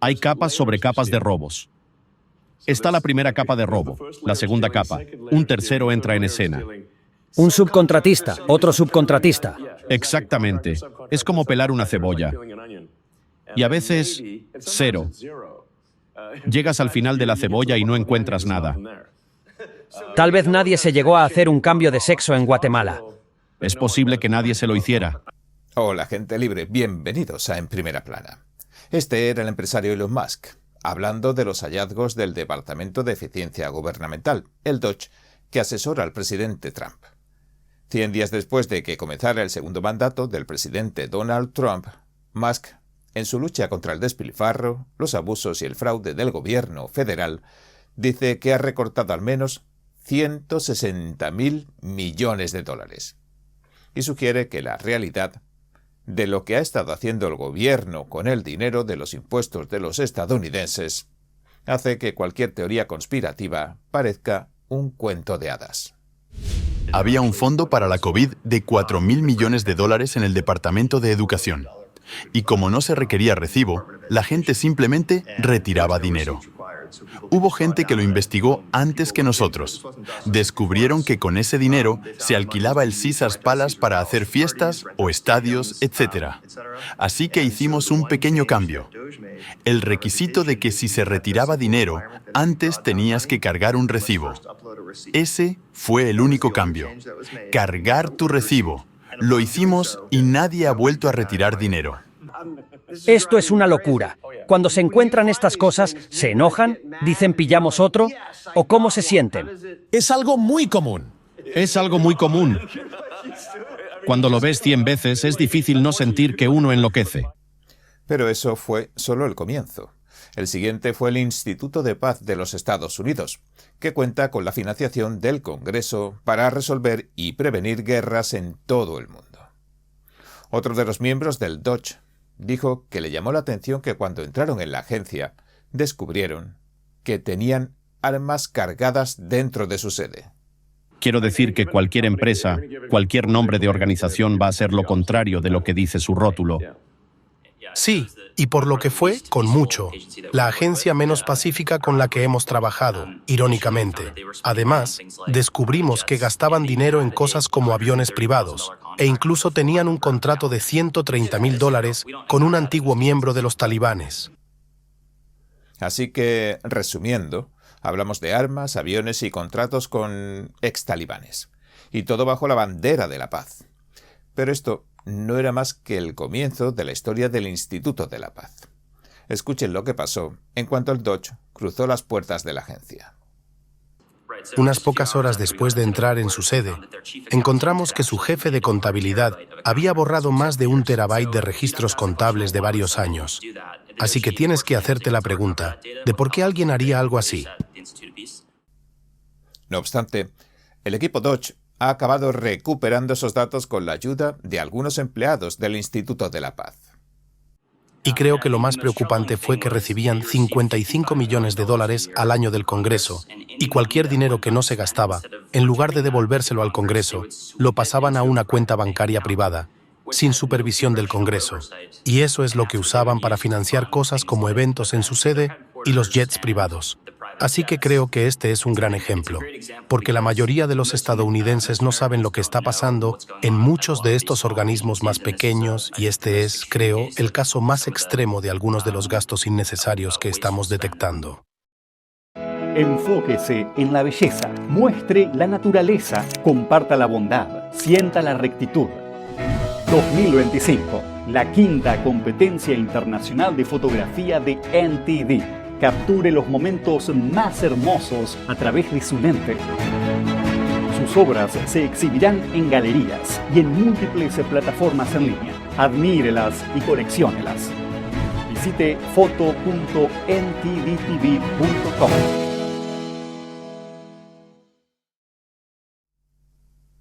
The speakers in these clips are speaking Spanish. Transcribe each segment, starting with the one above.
Hay capas sobre capas de robos. Está la primera capa de robo, la segunda capa, un tercero entra en escena. Un subcontratista, otro subcontratista. Exactamente. Es como pelar una cebolla. Y a veces, cero. Llegas al final de la cebolla y no encuentras nada. Tal vez nadie se llegó a hacer un cambio de sexo en Guatemala. Es posible que nadie se lo hiciera. Hola, gente libre. Bienvenidos a En Primera Plana. Este era el empresario Elon Musk, hablando de los hallazgos del Departamento de Eficiencia Gubernamental, el DOGE, que asesora al presidente Trump. 100 días después de que comenzara el segundo mandato del presidente Donald Trump, Musk, en su lucha contra el despilfarro, los abusos y el fraude del gobierno federal, dice que ha recortado al menos 160.000 millones de dólares. Y sugiere que la realidad de lo que ha estado haciendo el gobierno con el dinero de los impuestos de los estadounidenses hace que cualquier teoría conspirativa parezca un cuento de hadas. Había un fondo para la COVID de 4.000 millones de dólares en el Departamento de Educación. Y como no se requería recibo, la gente simplemente retiraba dinero. Hubo gente que lo investigó antes que nosotros. Descubrieron que con ese dinero se alquilaba el Caesars Palace para hacer fiestas o estadios, etc. Así que hicimos un pequeño cambio. El requisito de que si se retiraba dinero, antes tenías que cargar un recibo. Ese fue el único cambio. Cargar tu recibo. Lo hicimos y nadie ha vuelto a retirar dinero. Esto es una locura. Cuando se encuentran estas cosas, ¿se enojan? ¿Dicen pillamos otro? ¿O cómo se sienten? Es algo muy común. Es algo muy común. Cuando lo ves 100 veces, es difícil no sentir que uno enloquece. Pero eso fue solo el comienzo. El siguiente fue el Instituto de Paz de los Estados Unidos, que cuenta con la financiación del Congreso para resolver y prevenir guerras en todo el mundo. Otro de los miembros del DOGE dijo que le llamó la atención que cuando entraron en la agencia, descubrieron que tenían armas cargadas dentro de su sede. Quiero decir que cualquier empresa, cualquier nombre de organización va a ser lo contrario de lo que dice su rótulo. Sí, y por lo que fue, con mucho. La agencia menos pacífica con la que hemos trabajado, irónicamente. Además, descubrimos que gastaban dinero en cosas como aviones privados, e incluso tenían un contrato de $130.000 con un antiguo miembro de los talibanes. Así que, resumiendo, hablamos de armas, aviones y contratos con ex-talibanes. Y todo bajo la bandera de la paz. Pero esto no era más que el comienzo de la historia del Instituto de la Paz. Escuchen lo que pasó en cuanto el DOGE cruzó las puertas de la agencia. Unas pocas horas después de entrar en su sede, encontramos que su jefe de contabilidad había borrado más de 1 terabyte de registros contables de varios años. Así que tienes que hacerte la pregunta de por qué alguien haría algo así. No obstante, el equipo DOGE ha acabado recuperando esos datos con la ayuda de algunos empleados del Instituto de la Paz. Y creo que lo más preocupante fue que recibían $55 millones al año del Congreso, y cualquier dinero que no se gastaba, en lugar de devolvérselo al Congreso, lo pasaban a una cuenta bancaria privada, sin supervisión del Congreso. Y eso es lo que usaban para financiar cosas como eventos en su sede y los jets privados. Así que creo que este es un gran ejemplo, porque la mayoría de los estadounidenses no saben lo que está pasando en muchos de estos organismos más pequeños, y este es, creo, el caso más extremo de algunos de los gastos innecesarios que estamos detectando. Enfóquese en la belleza, muestre la naturaleza, comparta la bondad, sienta la rectitud. 2025, la 5ª competencia internacional de fotografía de NTD. Capture los momentos más hermosos a través de su lente. Sus obras se exhibirán en galerías y en múltiples plataformas en línea. Admírelas y colecciónelas. Visite foto.ntdtv.com.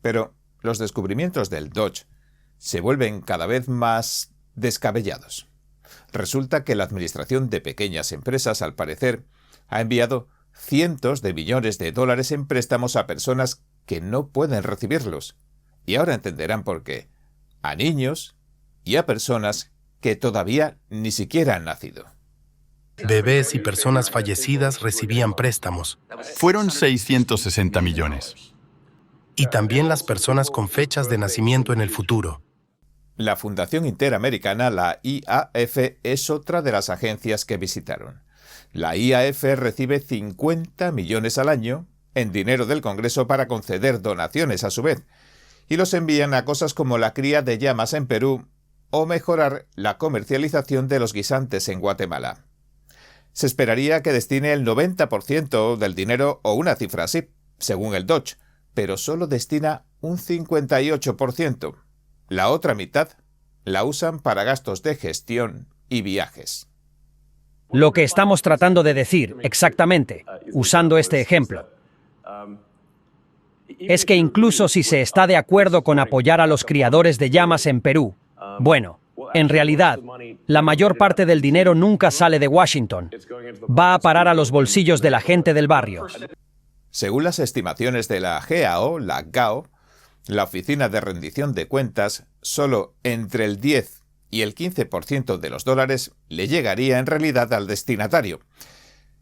Pero los descubrimientos del DOGE se vuelven cada vez más descabellados. Resulta que la Administración de Pequeñas Empresas, al parecer, ha enviado cientos de millones de dólares en préstamos a personas que no pueden recibirlos. Y ahora entenderán por qué. A niños y a personas que todavía ni siquiera han nacido. Bebés y personas fallecidas recibían préstamos. Fueron 660 millones. Y también las personas con fechas de nacimiento en el futuro. La Fundación Interamericana, la IAF, es otra de las agencias que visitaron. La IAF recibe 50 millones al año en dinero del Congreso para conceder donaciones a su vez, y los envían a cosas como la cría de llamas en Perú o mejorar la comercialización de los guisantes en Guatemala. Se esperaría que destine el 90% del dinero o una cifra así, según el Dodge, pero solo destina un 58%. La otra mitad la usan para gastos de gestión y viajes. Lo que estamos tratando de decir, exactamente, usando este ejemplo, es que incluso si se está de acuerdo con apoyar a los criadores de llamas en Perú, bueno, en realidad, la mayor parte del dinero nunca sale de Washington. Va a parar a los bolsillos de la gente del barrio. Según las estimaciones de la GAO, la Oficina de Rendición de Cuentas, solo entre el 10 y el 15% de los dólares le llegaría en realidad al destinatario.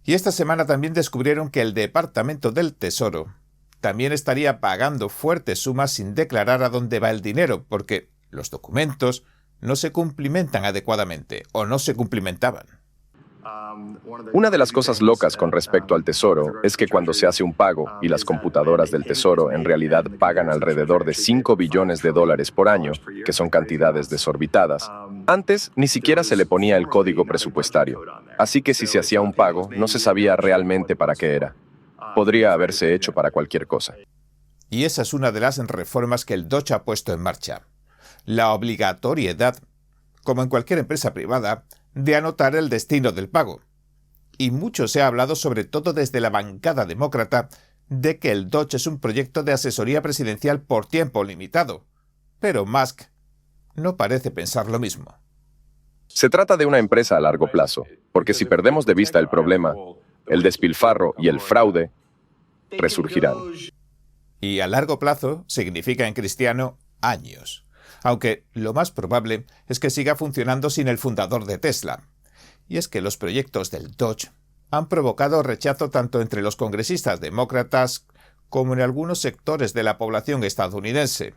Y esta semana también descubrieron que el Departamento del Tesoro también estaría pagando fuertes sumas sin declarar a dónde va el dinero, porque los documentos no se cumplimentan adecuadamente o no se cumplimentaban. Una de las cosas locas con respecto al Tesoro es que cuando se hace un pago y las computadoras del Tesoro en realidad pagan alrededor de 5 billones de dólares por año, que son cantidades desorbitadas, antes ni siquiera se le ponía el código presupuestario. Así que si se hacía un pago, no se sabía realmente para qué era. Podría haberse hecho para cualquier cosa. Y esa es una de las reformas que el Dodge ha puesto en marcha. La obligatoriedad, como en cualquier empresa privada, de anotar el destino del pago. Y mucho se ha hablado, sobre todo desde la bancada demócrata, de que el Dodge es un proyecto de asesoría presidencial por tiempo limitado. Pero Musk no parece pensar lo mismo. Se trata de una empresa a largo plazo, porque si perdemos de vista el problema, el despilfarro y el fraude resurgirán. Y a largo plazo significa en cristiano años. Aunque lo más probable es que siga funcionando sin el fundador de Tesla. Y es que los proyectos del Dodge han provocado rechazo tanto entre los congresistas demócratas como en algunos sectores de la población estadounidense.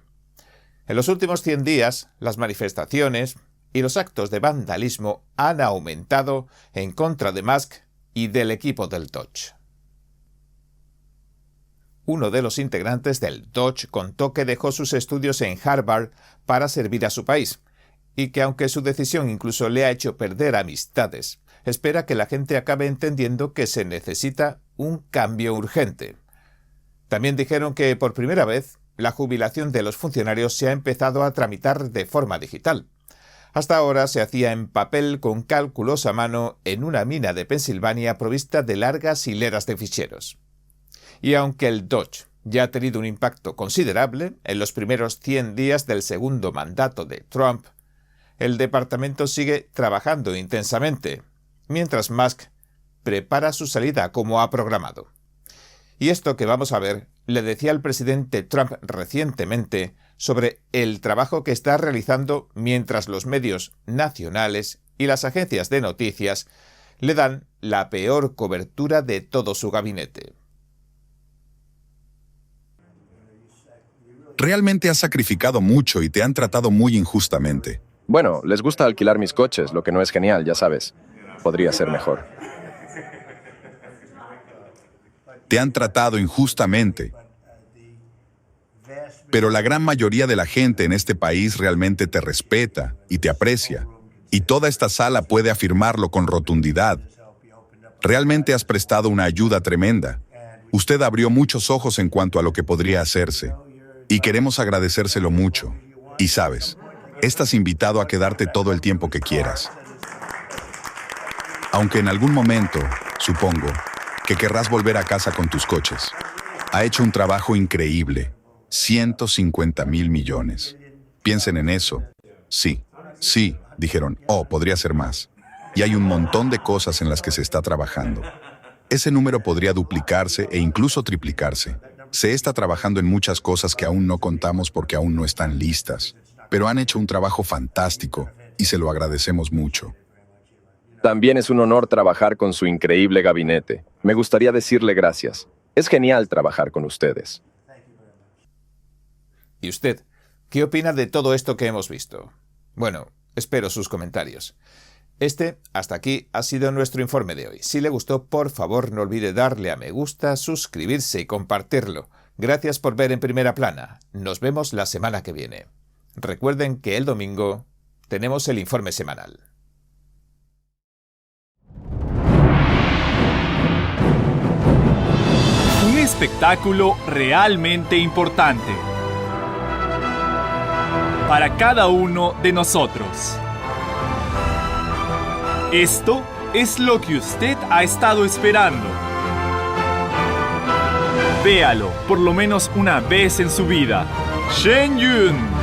En los últimos 100 días, las manifestaciones y los actos de vandalismo han aumentado en contra de Musk y del equipo del Dodge. Uno de los integrantes del Dodge contó que dejó sus estudios en Harvard para servir a su país, y que aunque su decisión incluso le ha hecho perder amistades, espera que la gente acabe entendiendo que se necesita un cambio urgente. También dijeron que por primera vez la jubilación de los funcionarios se ha empezado a tramitar de forma digital. Hasta ahora se hacía en papel con cálculos a mano en una mina de Pensilvania provista de largas hileras de ficheros. Y aunque el Dodge ya ha tenido un impacto considerable en los primeros 100 días del segundo mandato de Trump, el departamento sigue trabajando intensamente, mientras Musk prepara su salida como ha programado. Y esto que vamos a ver le decía al presidente Trump recientemente sobre el trabajo que está realizando mientras los medios nacionales y las agencias de noticias le dan la peor cobertura de todo su gabinete. Realmente has sacrificado mucho y te han tratado muy injustamente. Bueno, les gusta alquilar mis coches, lo que no es genial, ya sabes. Podría ser mejor. Te han tratado injustamente. Pero la gran mayoría de la gente en este país realmente te respeta y te aprecia. Y toda esta sala puede afirmarlo con rotundidad. Realmente has prestado una ayuda tremenda. Usted abrió muchos ojos en cuanto a lo que podría hacerse. Y queremos agradecérselo mucho. Y sabes, estás invitado a quedarte todo el tiempo que quieras. Aunque en algún momento, supongo, que querrás volver a casa con tus coches. Ha hecho un trabajo increíble. 150,000 millones. Piensen en eso. Sí, dijeron, podría ser más. Y hay un montón de cosas en las que se está trabajando. Ese número podría duplicarse e incluso triplicarse. Se está trabajando en muchas cosas que aún no contamos porque aún no están listas, pero han hecho un trabajo fantástico y se lo agradecemos mucho. También es un honor trabajar con su increíble gabinete. Me gustaría decirle gracias. Es genial trabajar con ustedes. ¿Y usted? ¿Qué opina de todo esto que hemos visto? Bueno, espero sus comentarios. Hasta aquí, ha sido nuestro informe de hoy. Si le gustó, por favor, no olvide darle a me gusta, suscribirse y compartirlo. Gracias por ver En Primera Plana. Nos vemos la semana que viene. Recuerden que el domingo tenemos el informe semanal. Un espectáculo realmente importante para cada uno de nosotros. Esto es lo que usted ha estado esperando. Véalo por lo menos una vez en su vida. Shen Yun.